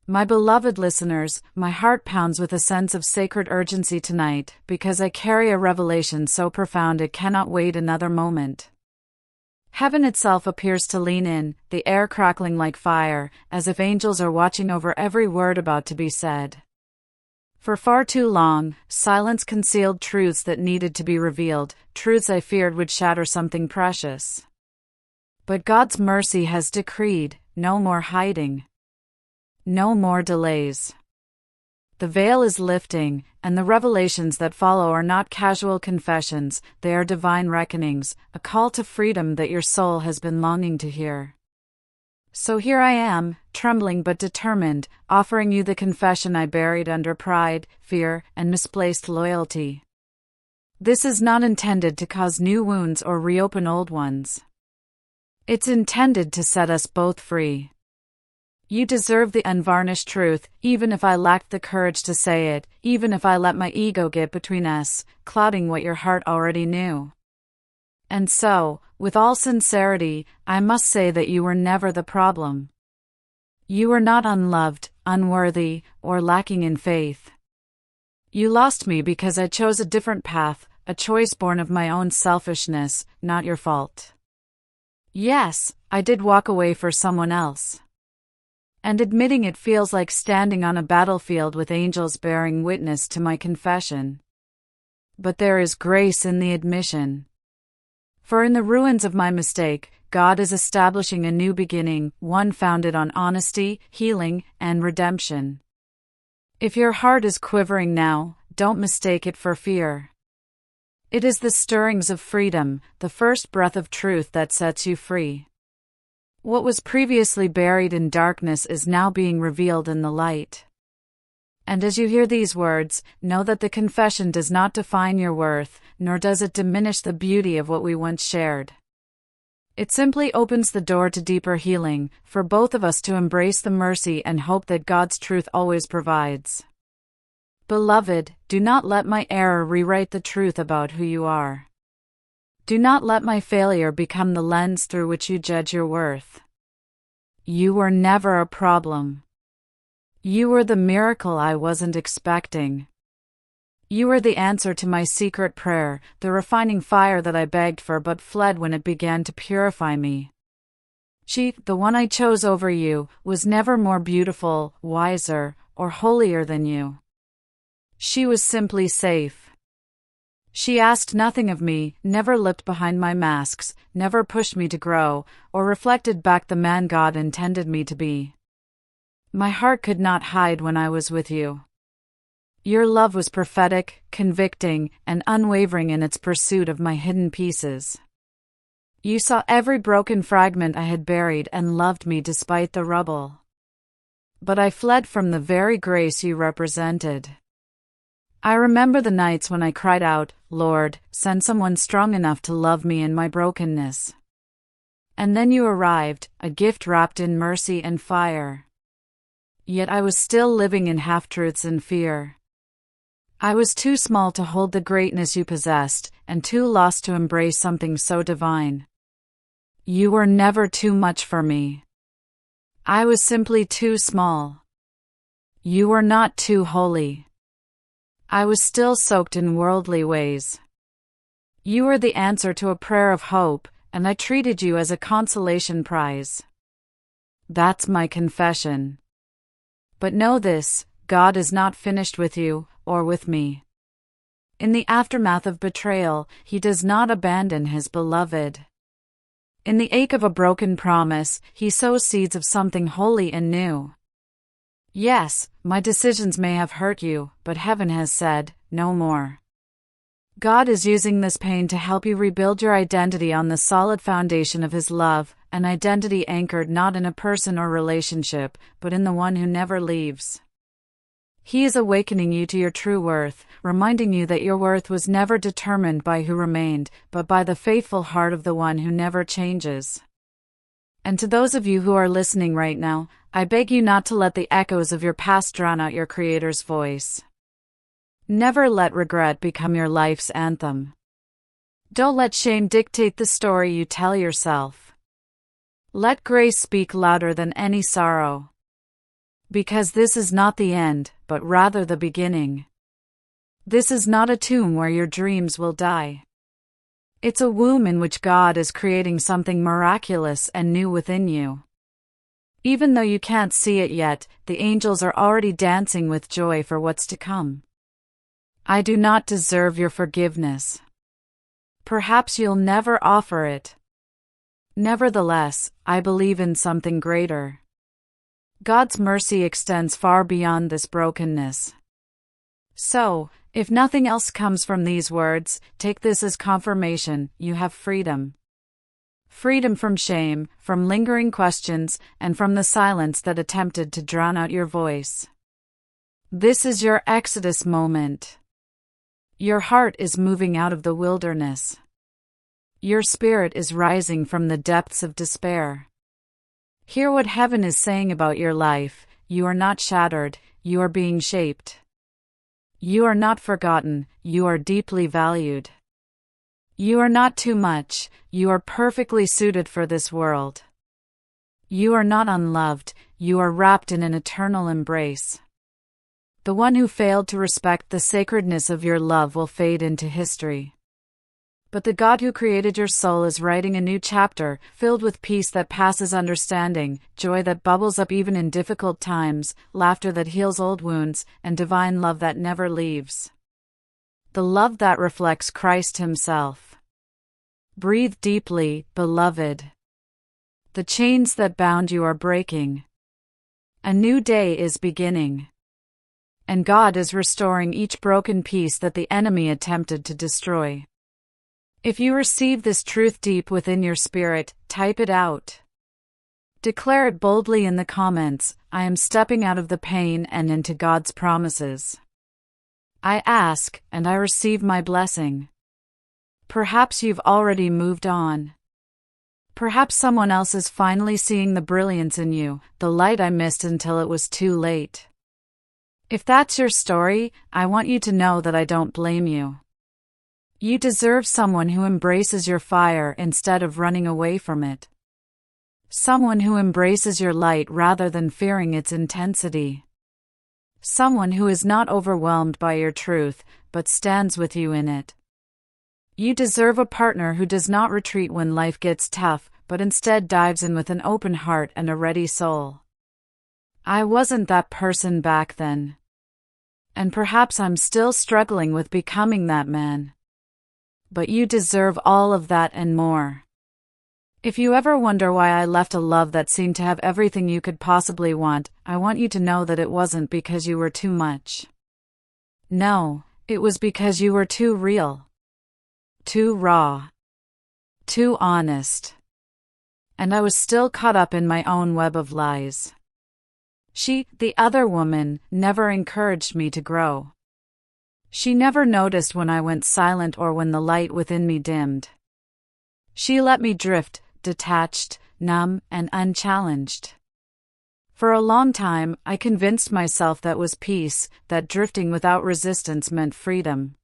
My beloved listeners, my heart pounds with a sense of sacred urgency tonight, because I carry a revelation so profound it cannot wait another moment. Heaven itself appears to lean in, the air crackling like fire, as if angels are watching over every word about to be said. For far too long, silence concealed truths that needed to be revealed, truths I feared would shatter something precious. But God's mercy has decreed, no more hiding. No more delays. The veil is lifting, and the revelations that follow are not casual confessions, they are divine reckonings, a call to freedom that your soul has been longing to hear. So here I am, trembling but determined, offering you the confession I buried under pride, fear, and misplaced loyalty. This is not intended to cause new wounds or reopen old ones. It's intended to set us both free. You deserve the unvarnished truth, even if I lacked the courage to say it, even if I let my ego get between us, clouding what your heart already knew. And so, with all sincerity, I must say that you were never the problem. You were not unloved, unworthy, or lacking in faith. You lost me because I chose a different path, a choice born of my own selfishness, not your fault. Yes, I did walk away for someone else. And admitting it feels like standing on a battlefield with angels bearing witness to my confession. But there is grace in the admission. For in the ruins of my mistake, God is establishing a new beginning, one founded on honesty, healing, and redemption. If your heart is quivering now, don't mistake it for fear. It is the stirrings of freedom, the first breath of truth that sets you free. What was previously buried in darkness is now being revealed in the light. And as you hear these words, know that the confession does not define your worth, nor does it diminish the beauty of what we once shared. It simply opens the door to deeper healing, for both of us to embrace the mercy and hope that God's truth always provides. Beloved, do not let my error rewrite the truth about who you are. Do not let my failure become the lens through which you judge your worth. You were never a problem. You were the miracle I wasn't expecting. You were the answer to my secret prayer, the refining fire that I begged for but fled when it began to purify me. She, the one I chose over you, was never more beautiful, wiser, or holier than you. She was simply safe. She asked nothing of me, never looked behind my masks, never pushed me to grow, or reflected back the man God intended me to be. My heart could not hide when I was with you. Your love was prophetic, convicting, and unwavering in its pursuit of my hidden pieces. You saw every broken fragment I had buried and loved me despite the rubble. But I fled from the very grace you represented. I remember the nights when I cried out, Lord, send someone strong enough to love me in my brokenness. And then you arrived, a gift wrapped in mercy and fire. Yet I was still living in half-truths and fear. I was too small to hold the greatness you possessed, and too lost to embrace something so divine. You were never too much for me. I was simply too small. You were not too holy. I was still soaked in worldly ways. You were the answer to a prayer of hope, and I treated you as a consolation prize. That's my confession. But know this, God is not finished with you, or with me. In the aftermath of betrayal, He does not abandon His beloved. In the ache of a broken promise, He sows seeds of something holy and new. Yes, my decisions may have hurt you, but heaven has said, no more. God is using this pain to help you rebuild your identity on the solid foundation of His love, an identity anchored not in a person or relationship, but in the one who never leaves. He is awakening you to your true worth, reminding you that your worth was never determined by who remained, but by the faithful heart of the one who never changes. And to those of you who are listening right now, I beg you not to let the echoes of your past drown out your Creator's voice. Never let regret become your life's anthem. Don't let shame dictate the story you tell yourself. Let grace speak louder than any sorrow. Because this is not the end, but rather the beginning. This is not a tomb where your dreams will die. It's a womb in which God is creating something miraculous and new within you. Even though you can't see it yet, the angels are already dancing with joy for what's to come. I do not deserve your forgiveness. Perhaps you'll never offer it. Nevertheless, I believe in something greater. God's mercy extends far beyond this brokenness. So, if nothing else comes from these words, take this as confirmation: you have freedom. Freedom from shame, from lingering questions, and from the silence that attempted to drown out your voice. This is your Exodus moment. Your heart is moving out of the wilderness. Your spirit is rising from the depths of despair. Hear what heaven is saying about your life: you are not shattered, you are being shaped. You are not forgotten, you are deeply valued. You are not too much, you are perfectly suited for this world. You are not unloved, you are wrapped in an eternal embrace. The one who failed to respect the sacredness of your love will fade into history. But the God who created your soul is writing a new chapter, filled with peace that passes understanding, joy that bubbles up even in difficult times, laughter that heals old wounds, and divine love that never leaves. The love that reflects Christ Himself. Breathe deeply, beloved. The chains that bound you are breaking. A new day is beginning. And God is restoring each broken piece that the enemy attempted to destroy. If you receive this truth deep within your spirit, type it out. Declare it boldly in the comments: I am stepping out of the pain and into God's promises. I ask, and I receive my blessing. Perhaps you've already moved on. Perhaps someone else is finally seeing the brilliance in you, the light I missed until it was too late. If that's your story, I want you to know that I don't blame you. You deserve someone who embraces your fire instead of running away from it. Someone who embraces your light rather than fearing its intensity. Someone who is not overwhelmed by your truth, but stands with you in it. You deserve a partner who does not retreat when life gets tough, but instead dives in with an open heart and a ready soul. I wasn't that person back then. And perhaps I'm still struggling with becoming that man. But you deserve all of that and more. If you ever wonder why I left a love that seemed to have everything you could possibly want, I want you to know that it wasn't because you were too much. No, it was because you were too real. Too raw. Too honest. And I was still caught up in my own web of lies. She, the other woman, never encouraged me to grow. She never noticed when I went silent or when the light within me dimmed. She let me drift, detached, numb, and unchallenged. For a long time, I convinced myself that was peace, that drifting without resistance meant freedom.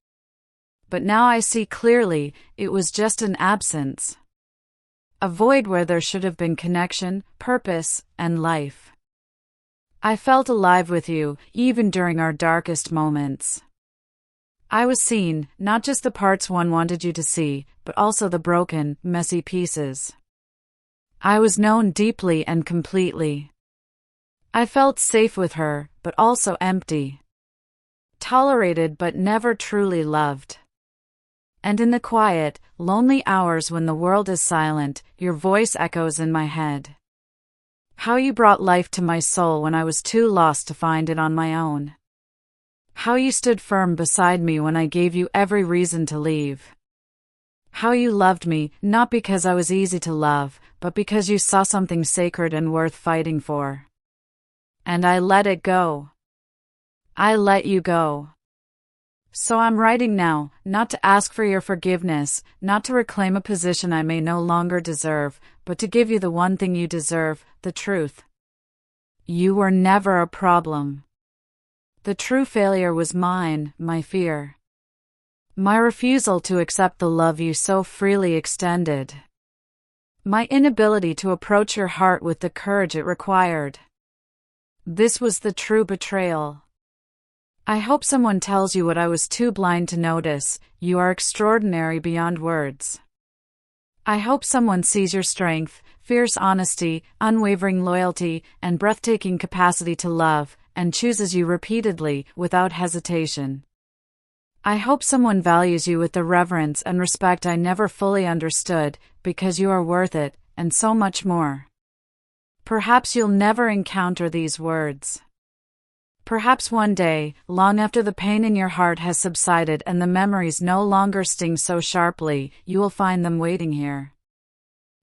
But now I see clearly, it was just an absence. A void where there should have been connection, purpose, and life. I felt alive with you, even during our darkest moments. I was seen, not just the parts one wanted you to see, but also the broken, messy pieces. I was known deeply and completely. I felt safe with her, but also empty. Tolerated but never truly loved. And in the quiet, lonely hours when the world is silent, your voice echoes in my head. How you brought life to my soul when I was too lost to find it on my own. How you stood firm beside me when I gave you every reason to leave. How you loved me, not because I was easy to love, but because you saw something sacred and worth fighting for. And I let it go. I let you go. So I'm writing now, not to ask for your forgiveness, not to reclaim a position I may no longer deserve, but to give you the one thing you deserve, the truth. You were never a problem. The true failure was mine, my fear. My refusal to accept the love you so freely extended. My inability to approach your heart with the courage it required. This was the true betrayal. I hope someone tells you what I was too blind to notice: you are extraordinary beyond words. I hope someone sees your strength, fierce honesty, unwavering loyalty, and breathtaking capacity to love, and chooses you repeatedly, without hesitation. I hope someone values you with the reverence and respect I never fully understood, because you are worth it, and so much more. Perhaps you'll never encounter these words. Perhaps one day, long after the pain in your heart has subsided and the memories no longer sting so sharply, you will find them waiting here.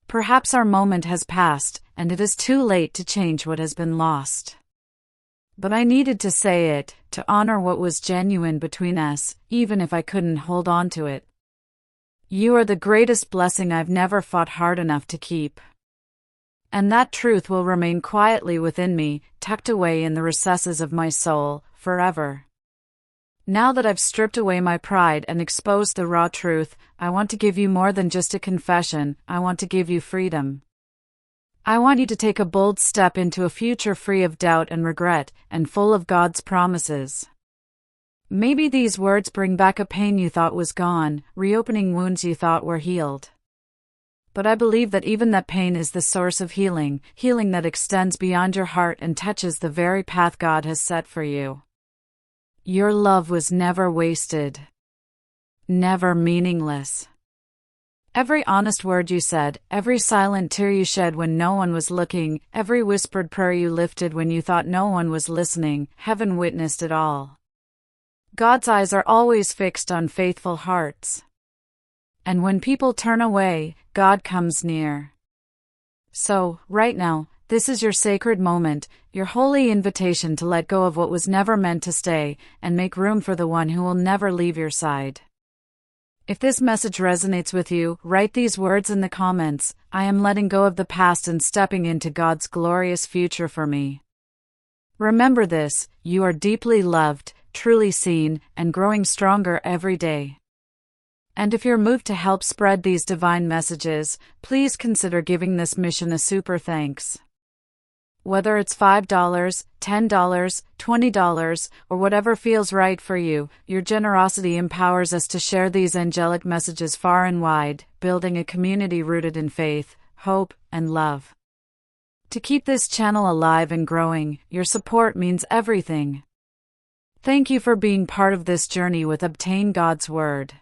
Perhaps our moment has passed, and it is too late to change what has been lost. But I needed to say it, to honor what was genuine between us, even if I couldn't hold on to it. You are the greatest blessing I've never fought hard enough to keep. And that truth will remain quietly within me, tucked away in the recesses of my soul, forever. Now that I've stripped away my pride and exposed the raw truth, I want to give you more than just a confession. I want to give you freedom. I want you to take a bold step into a future free of doubt and regret, and full of God's promises. Maybe these words bring back a pain you thought was gone, reopening wounds you thought were healed. But I believe that even that pain is the source of healing, healing that extends beyond your heart and touches the very path God has set for you. Your love was never wasted. Never meaningless. Every honest word you said, every silent tear you shed when no one was looking, every whispered prayer you lifted when you thought no one was listening, heaven witnessed it all. God's eyes are always fixed on faithful hearts. And when people turn away, God comes near. So, right now, this is your sacred moment, your holy invitation to let go of what was never meant to stay, and make room for the one who will never leave your side. If this message resonates with you, write these words in the comments: I am letting go of the past and stepping into God's glorious future for me. Remember this: you are deeply loved, truly seen, and growing stronger every day. And if you're moved to help spread these divine messages, please consider giving this mission a super thanks. Whether it's $5, $10, $20, or whatever feels right for you, your generosity empowers us to share these angelic messages far and wide, building a community rooted in faith, hope, and love. To keep this channel alive and growing, your support means everything. Thank you for being part of this journey with Obtain God's Word.